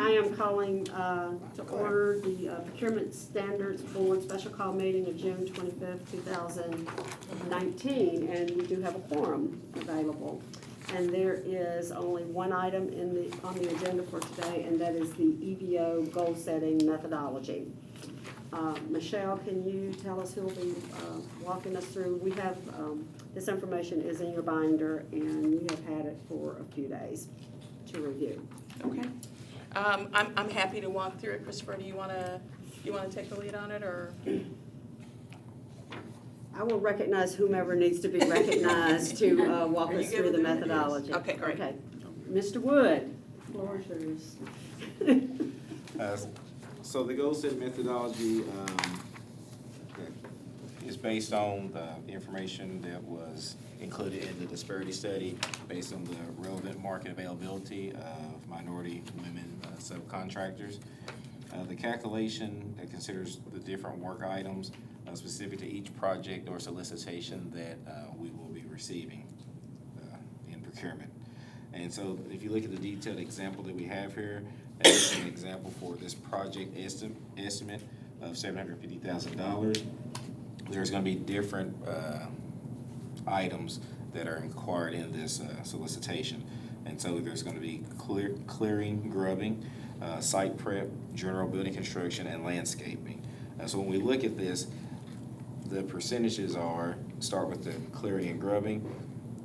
I am calling to order the Procurement Standards Board Special Call Meeting of June 25th, 2019, and we do have a quorum available. And there is only one item on the agenda for today, and that is the EBO goal-setting methodology. Michelle, can you tell us who will be walking us through? We have, this information is in your binder, and you have had it for a few days to review. Okay. I'm happy to walk through it. Christopher, do you want to take the lead on it, or? I will recognize whomever needs to be recognized to walk us through the methodology. Okay, great. Okay. Mr. Wood, the floor is yours. So the goal setting methodology is based on the information that was included in the disparity study, based on the relevant market availability of minority women subcontractors. The calculation that considers the different work items specific to each project or solicitation that we will be receiving in procurement. And so if you look at the detailed example that we have here, that is an example for this project estimate of $750,000. There's going to be different items that are inquired in this solicitation. And so there's going to be clearing, grubbing, site prep, general building construction, and landscaping. So when we look at this, the percentages start with the clearing and grubbing.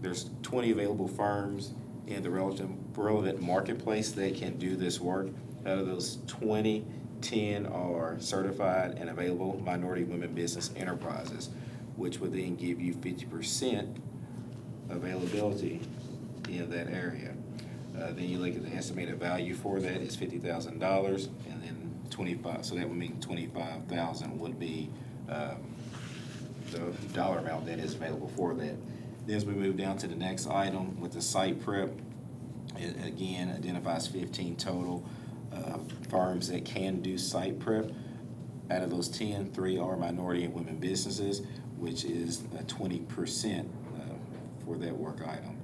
There's 20 available firms in the relevant marketplace that can do this work. Out of those 20, 10 are certified and available minority women business enterprises, which would then give you 50% availability in that area. Then you look at the estimated value for that is $50,000, and then 25. So that would mean 25,000 would be the dollar amount that is available for that. Then as we move down to the next item with the site prep, it again identifies 15 total firms that can do site prep. Out of those 10, 3 are minority and women businesses, which is 20% for that work item.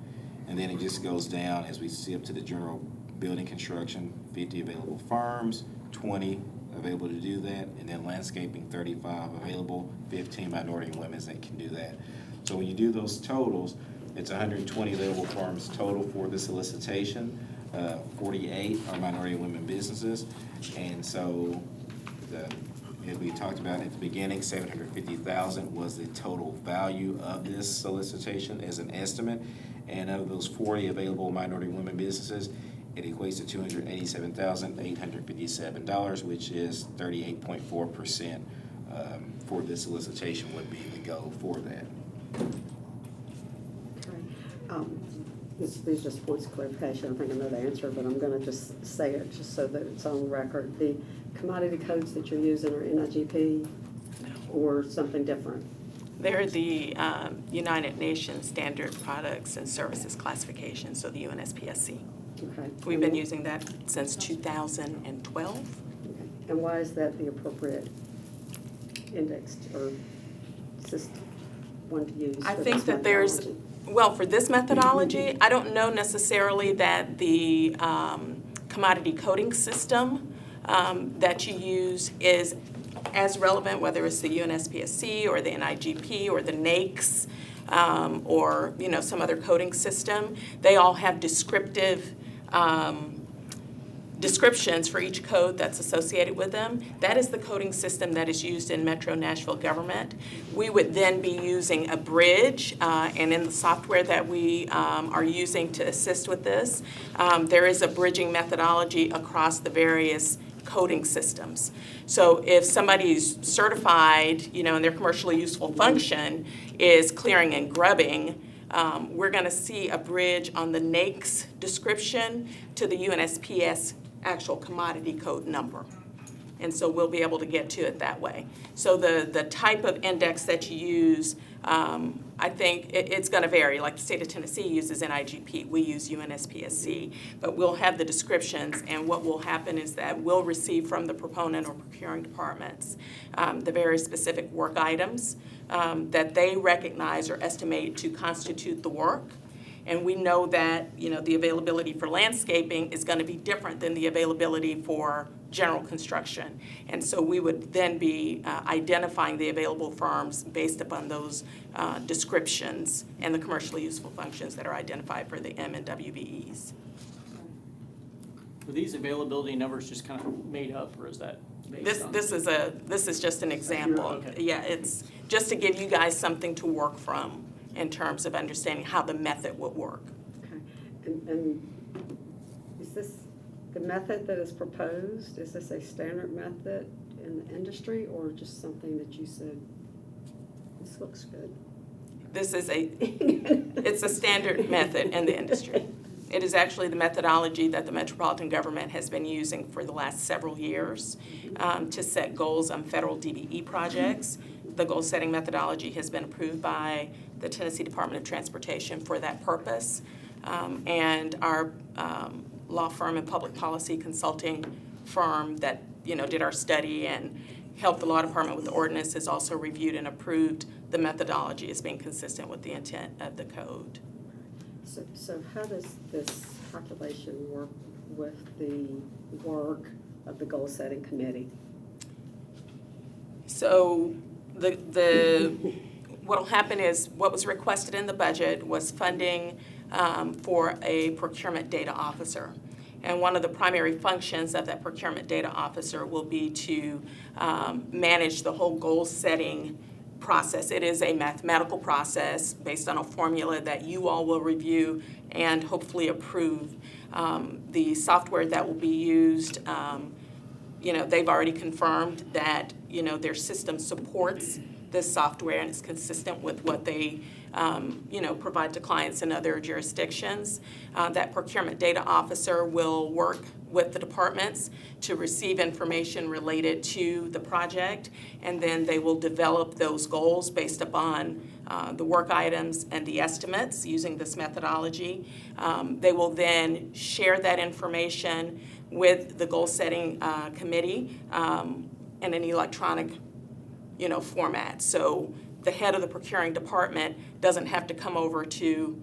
And then it just goes down as we see up to the general building construction, 50 available firms, 20 available to do that, and then landscaping, 35 available, 15 minority and women that can do that. So when you do those totals, it's 120 available firms total for the solicitation. 48 are minority and women businesses. And so as we talked about at the beginning, $750,000 was the total value of this solicitation as an estimate. And of those 40 available minority and women businesses, it equates to $287,857, which is 38.4% for this solicitation would be the goal for that. These are just points of clarification. I think I know the answer, but I'm going to just say it just so that it's on record. The commodity codes that you're using are NIGP or something different? They're the United Nations Standard Products and Services Classification, so the UNSPSC. Okay. We've been using that since 2012. Okay. And why is that the appropriate indexed or system one to use? I think that there's, well, for this methodology, I don't know necessarily that the commodity coding system that you use is as relevant, whether it's the UNSPSC or the NIGP or the NAICS or some other coding system. They all have descriptive descriptions for each code that's associated with them. That is the coding system that is used in Metro Nashville government. We would then be using a bridge, and in the software that we are using to assist with this, there is a bridging methodology across the various coding systems. So if somebody's certified, and their commercially useful function is clearing and grubbing, we're going to see a bridge on the NAICS description to the UNSPS actual commodity code number. And so we'll be able to get to it that way. So the type of index that you use, I think it's going to vary. Like the state of Tennessee uses NIGP, we use UNSPSC, but we'll have the descriptions, and what will happen is that we'll receive from the proponent or procuring departments the very specific work items that they recognize or estimate to constitute the work. And we know that, the availability for landscaping is going to be different than the availability for general construction. And so we would then be identifying the available firms based upon those descriptions and the commercially useful functions that are identified for the M and WBEs. Were these availability numbers just kind of made up, or is that based on? This is just an example. Okay. Yeah, it's just to give you guys something to work from in terms of understanding how the method would work. Okay, and is this the method that is proposed? Is this a standard method in the industry, or just something that you said, this looks good? This is it's a standard method in the industry. It is actually the methodology that the metropolitan government has been using for the last several years to set goals on federal DBE projects. The goal-setting methodology has been approved by the Tennessee Department of Transportation for that purpose. And our law firm and public policy consulting firm that did our study and helped the law department with the ordinance has also reviewed and approved the methodology as being consistent with the intent of the code. So how does this calculation work with the work of the goal-setting committee? So what'll happen is what was requested in the budget was funding for a procurement data officer. And one of the primary functions of that procurement data officer will be to manage the whole goal-setting process. It is a mathematical process based on a formula that you all will review and hopefully approve. The software that will be used, they've already confirmed that, their system supports this software and is consistent with what they, provide to clients in other jurisdictions. That procurement data officer will work with the departments to receive information related to the project, and then they will develop those goals based upon the work items and the estimates using this methodology. They will then share that information with the goal-setting committee in an electronic format. So the head of the procuring department doesn't have to come over to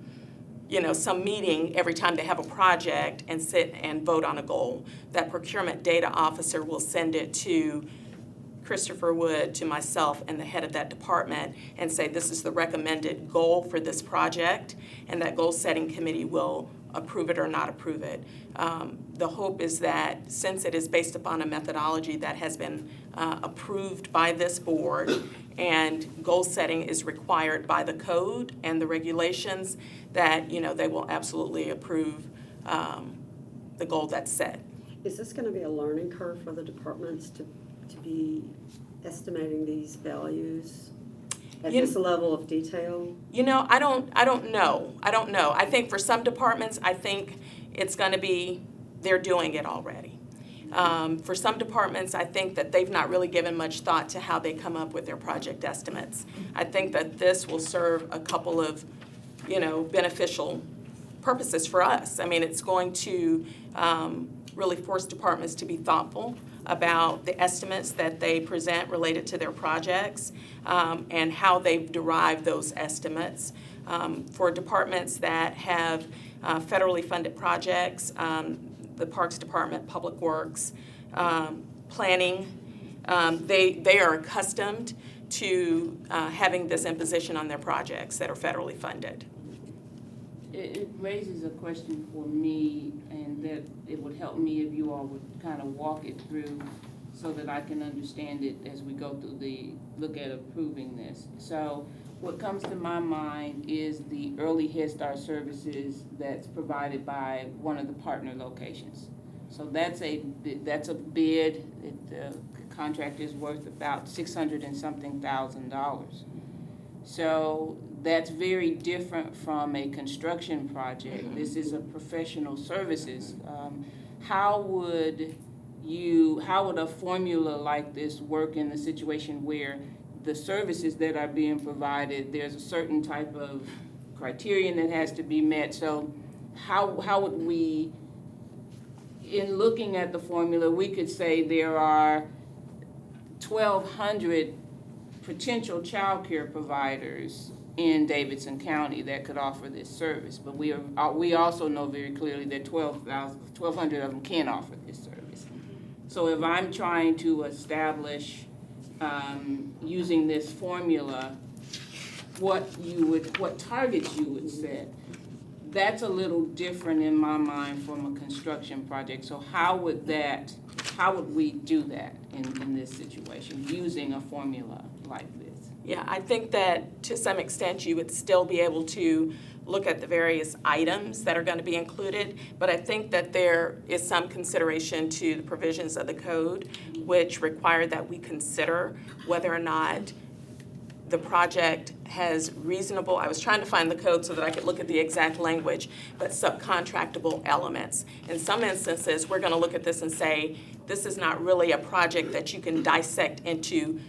some meeting every time they have a project and sit and vote on a goal. That procurement data officer will send it to Christopher Wood, to myself, and the head of that department and say, this is the recommended goal for this project, and that goal-setting committee will approve it or not approve it. The hope is that since it is based upon a methodology that has been approved by this board and goal setting is required by the code and the regulations, that they will absolutely approve the goal that's set. Is this going to be a learning curve for the departments to be estimating these values at this level of detail? I don't know. I think for some departments, I think it's going to be they're doing it already. For some departments, I think that they've not really given much thought to how they come up with their project estimates. I think that this will serve a couple of, beneficial purposes for us. I mean, it's going to really force departments to be thoughtful about the estimates that they present related to their projects and how they've derived those estimates. For departments that have federally funded projects, the Parks Department, Public Works, Planning, they are accustomed to having this imposition on their projects that are federally funded. It raises a question for me, and that it would help me if you all would kind of walk it through so that I can understand it as we go through the look at approving this. So what comes to my mind is the early Head Start services that's provided by one of the partner locations. So that's a bid. The contract is worth about $600 and something thousand. So that's very different from a construction project. This is a professional services. How would a formula like this work in the situation where the services that are being provided, there's a certain type of criterion that has to be met? So how would we, in looking at the formula, we could say there are 1,200 potential child care providers in Davidson County that could offer this service. But we also know very clearly that 1,200 of them can offer this service. So if I'm trying to establish, using this formula, what targets you would set, that's a little different in my mind from a construction project. So how would we do that in this situation, using a formula like this? Yeah, I think that to some extent you would still be able to look at the various items that are going to be included, but I think that there is some consideration to the provisions of the code which require that we consider whether or not the project has reasonable, I was trying to find the code so that I could look at the exact language, but subcontractable elements. In some instances, we're going to look at this and say, this is not really a project that you can dissect into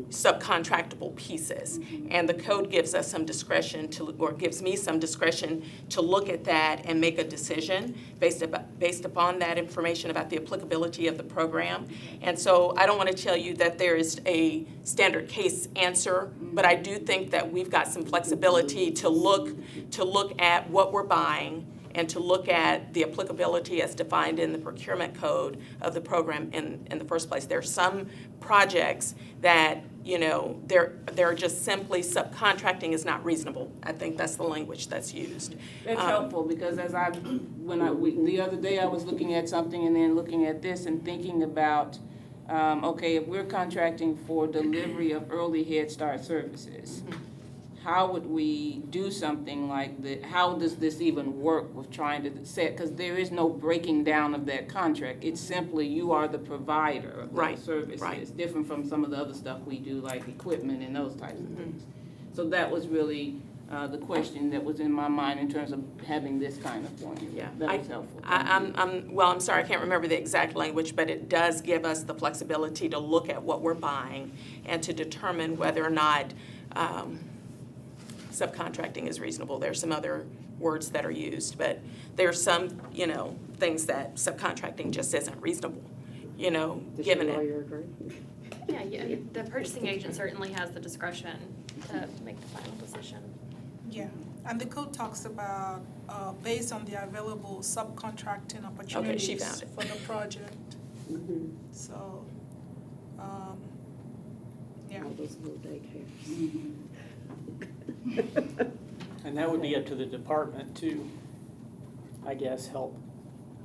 subcontractable pieces. And the code gives us some discretion or gives me some discretion to look at that and make a decision based upon that information about the applicability of the program. And so I don't want to tell you that there is a standard case answer, but I do think that we've got some flexibility to look at what we're buying and to look at the applicability as defined in the procurement code of the program in the first place. There are some projects that, they're just simply subcontracting is not reasonable. I think that's the language that's used. That's helpful, because the other day I was looking at something and then looking at this and thinking about, okay, if we're contracting for delivery of early Head Start services, how would we do something like that? How does this even work with trying to set, because there is no breaking down of that contract. It's simply you are the provider of that service. Right. It's different from some of the other stuff we do, like equipment and those types of things. So that was really the question that was in my mind in terms of having this kind of formula. Yeah, that was helpful. I'm sorry, I can't remember the exact language, but it does give us the flexibility to look at what we're buying and to determine whether or not subcontracting is reasonable. There's some other words that are used, but there's some, things that subcontracting just isn't reasonable, given it. lawyer agree? Yeah, the purchasing agent certainly has the discretion to make the final decision. Yeah, and the code talks about, based on the available subcontracting opportunities she found it. for the project. So, yeah. All those little daycares. And that would be up to the department to, I guess, help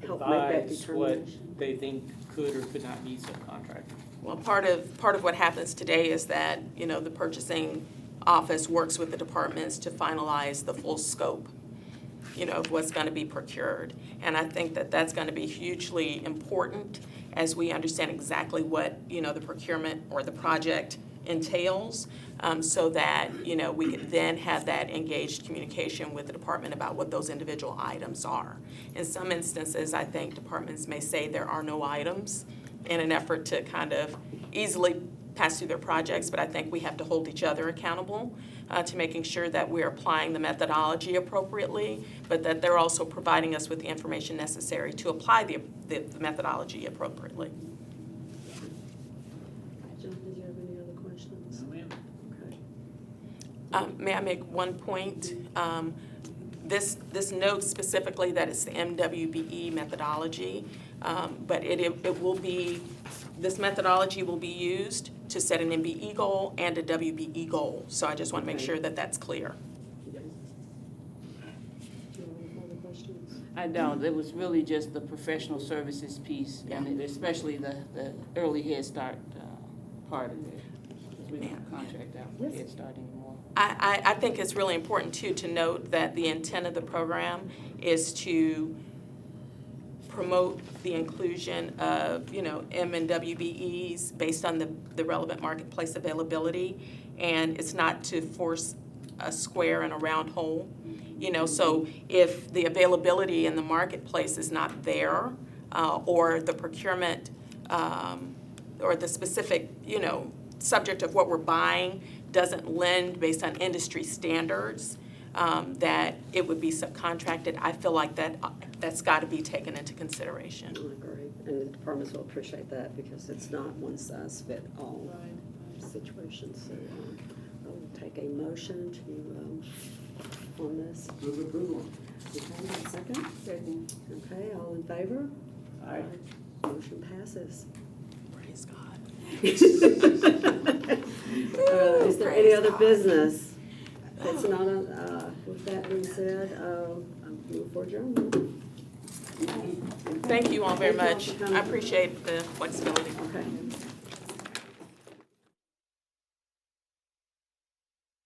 Help make that advise what determination. they think could or could not be subcontracted. Well, part of what happens today is that, the purchasing office works with the departments to finalize the full scope, of what's going to be procured. And I think that that's going to be hugely important as we understand exactly what, the procurement or the project entails, so that, we could then have that engaged communication with the department about what those individual items are. In some instances, I think departments may say there are no items in an effort to kind of easily pass through their projects, but I think we have to hold each other accountable to making sure that we're applying the methodology appropriately, but that they're also providing us with the information necessary to apply the methodology appropriately. John, did you have any other questions? No, ma'am. Okay. May I make one point? This notes specifically that it's the MWBE methodology, but it will be, this methodology will be used to set an MBE goal and a WBE goal. So I just want to make sure that that's clear. Do you have any other questions? I don't. It was really just the professional services piece, and especially the early Head Start part of it. We don't contract out for Head Start anymore. I think it's really important, too, to note that the intent of the program is to promote the inclusion of, M and WBEs based on the relevant marketplace availability, and it's not to force a square and a round hole. So if the availability in the marketplace is not there, or the procurement, or the specific, subject of what we're buying doesn't lend based on industry standards, that it would be subcontracted, I feel like that's got to be taken into consideration. I agree, and the departments will appreciate that because it's not one size fit all situation. So take a motion to, on this. Move approval. Okay, second? Second. Okay, all in favor? Aye. Motion passes. Praise God. Is there any other business? That's not, with that being said, I'll move for adjournment. Thank you all very Thank you all much. for coming. I appreciate the flexibility. Okay.